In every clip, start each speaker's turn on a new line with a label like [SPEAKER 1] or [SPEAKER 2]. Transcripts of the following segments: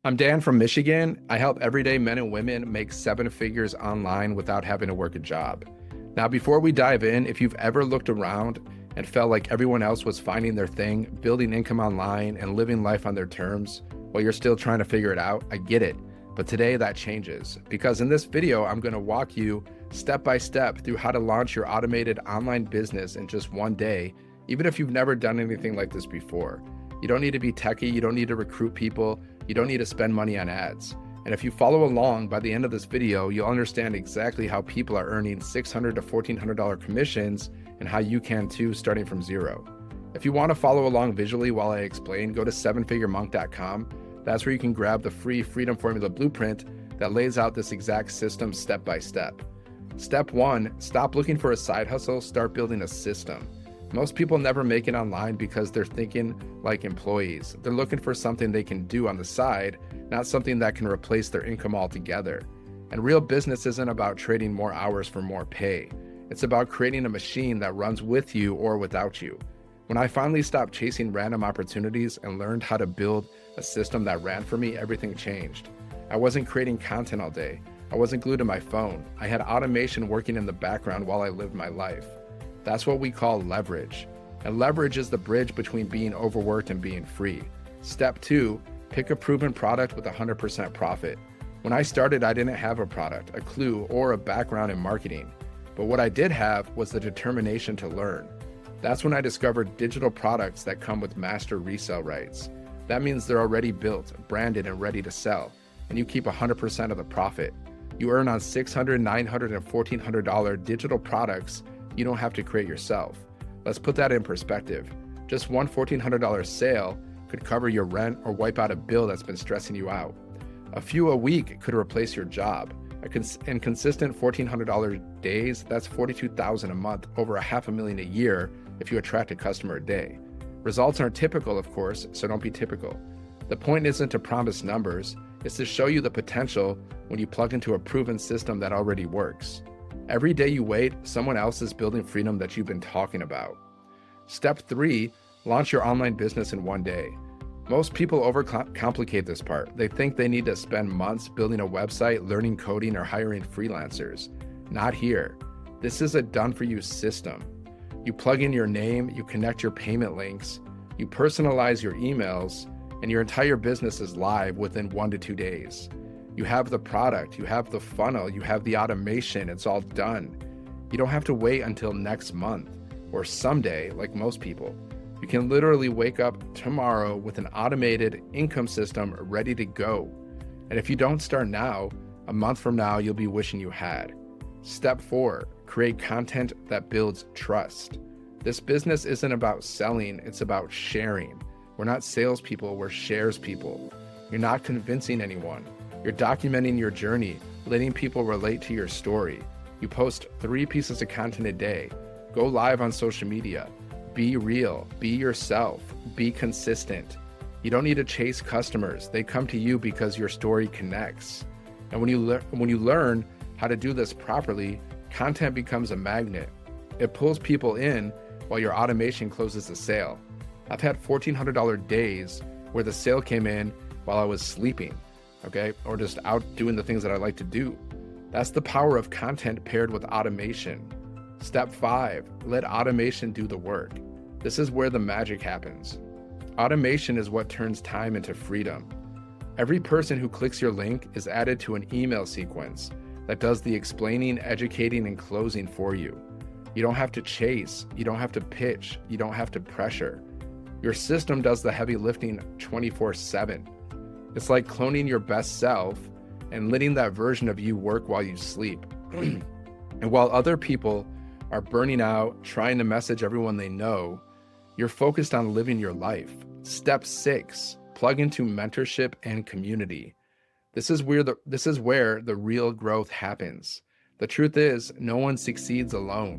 [SPEAKER 1] I'm Dan from Michigan. I help everyday men and women make seven figures online without having to work a job. Now, before we dive in, if you've ever looked around and felt like everyone else was finding their thing, building income online, and living life on their terms while you're still trying to figure it out, I get it. But today that changes because in this video, I'm going to walk you step by step through how to launch your automated online business in just one day, even if you've never done anything like this before. You don't need to be techie. You don't need to recruit people. You don't need to spend money on ads. And if you follow along, by the end of this video, you'll understand exactly how people are earning $600 to $1,400 commissions and how you can too, starting from zero. If you want to follow along visually while I explain, go to sevenfiguremonk.com. That's where you can grab the free Freedom Formula blueprint that lays out this exact system step by step. Step one, stop looking for a side hustle, start building a system. Most people never make it online because they're thinking like employees. They're looking for something they can do on the side, not something that can replace their income altogether. And real business isn't about trading more hours for more pay. It's about creating a machine that runs with you or without you. When I finally stopped chasing random opportunities and learned how to build a system that ran for me, everything changed. I wasn't creating content all day. I wasn't glued to my phone. I had automation working in the background while I lived my life. That's what we call leverage. And leverage is the bridge between being overworked and being free. Step two, pick a proven product with 100% profit. When I started, I didn't have a product, a clue, or a background in marketing. But what I did have was the determination to learn. That's when I discovered digital products that come with master resale rights. That means they're already built, branded, and ready to sell, and you keep 100% of the profit. You earn on $600, $900, and $1,400 digital products you don't have to create yourself. Let's put that in perspective. Just one $1,400 sale could cover your rent or wipe out a bill that's been stressing you out. A few a week could replace your job. And consistent $1,400 days, that's $42,000 a month, over $500,000 a year if you attract a customer a day. Results aren't typical, of course, so don't be typical. The point isn't to promise numbers, it's to show you the potential when you plug into a proven system that already works. Every day you wait, someone else is building freedom that you've been talking about. Step three, launch your online business in one day. Most people overcomplicate this part. They think they need to spend months building a website, learning coding, or hiring freelancers. Not here. This is a done-for-you system. You plug in your name, you connect your payment links, you personalize your emails, and your entire business is live within 1 to 2 days. You have the product, you have the funnel, you have the automation, it's all done. You don't have to wait until next month or someday like most people. You can literally wake up tomorrow with an automated income system ready to go. And if you don't start now, a month from now, you'll be wishing you had. Step four, create content that builds trust. This business isn't about selling, it's about sharing. We're not salespeople, we're shares people. You're not convincing anyone. You're documenting your journey, letting people relate to your story. You post 3 pieces of content a day. Go live on social media. Be real, be yourself, be consistent. You don't need to chase customers. They come to you because your story connects. And when you learn how to do this properly, content becomes a magnet. It pulls people in while your automation closes the sale. I've had $1,400 days where the sale came in while I was sleeping. Okay, or just out doing the things that I like to do. That's the power of content paired with automation. Step five, let automation do the work. This is where the magic happens. Automation is what turns time into freedom. Every person who clicks your link is added to an email sequence that does the explaining, educating, and closing for you. You don't have to chase, you don't have to pitch, you don't have to pressure. Your system does the heavy lifting 24/7. It's like cloning your best self and letting that version of you work while you sleep. And while other people are burning out, trying to message everyone they know, you're focused on living your life. Step six, plug into mentorship and community. This is where the real growth happens. The truth is, no one succeeds alone.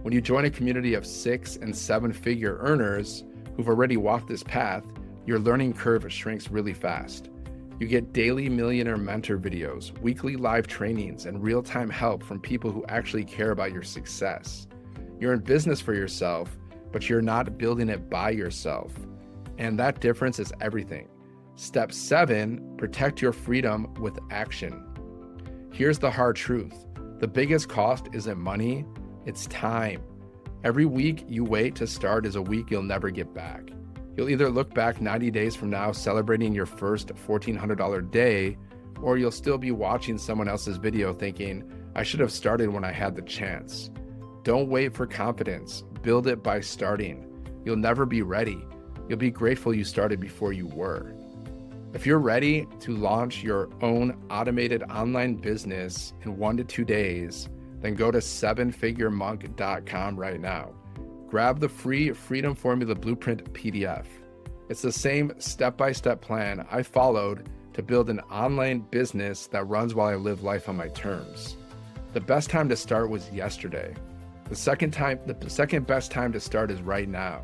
[SPEAKER 1] When you join a community of 6 and 7 figure earners who've already walked this path, your learning curve shrinks really fast. You get daily millionaire mentor videos, weekly live trainings, and real-time help from people who actually care about your success. You're in business for yourself, but you're not building it by yourself. And that difference is everything. Step 7, protect your freedom with action. Here's the hard truth. The biggest cost isn't money, it's time. Every week you wait to start is a week you'll never get back. You'll either look back 90 days from now celebrating your first $1,400 day, or you'll still be watching someone else's video thinking, I should have started when I had the chance. Don't wait for confidence. Build it by starting. You'll never be ready. You'll be grateful you started before you were. If you're ready to launch your own automated online business in 1 to 2 days, then go to 7figuremonk.com right now. Grab the free Freedom Formula Blueprint PDF. It's the same step-by-step plan I followed to build an online business that runs while I live life on my terms. The best time to start was yesterday. The second best time to start is right now.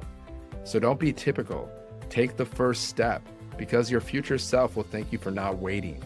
[SPEAKER 1] So don't be typical. Take the first step, because your future self will thank you for not waiting.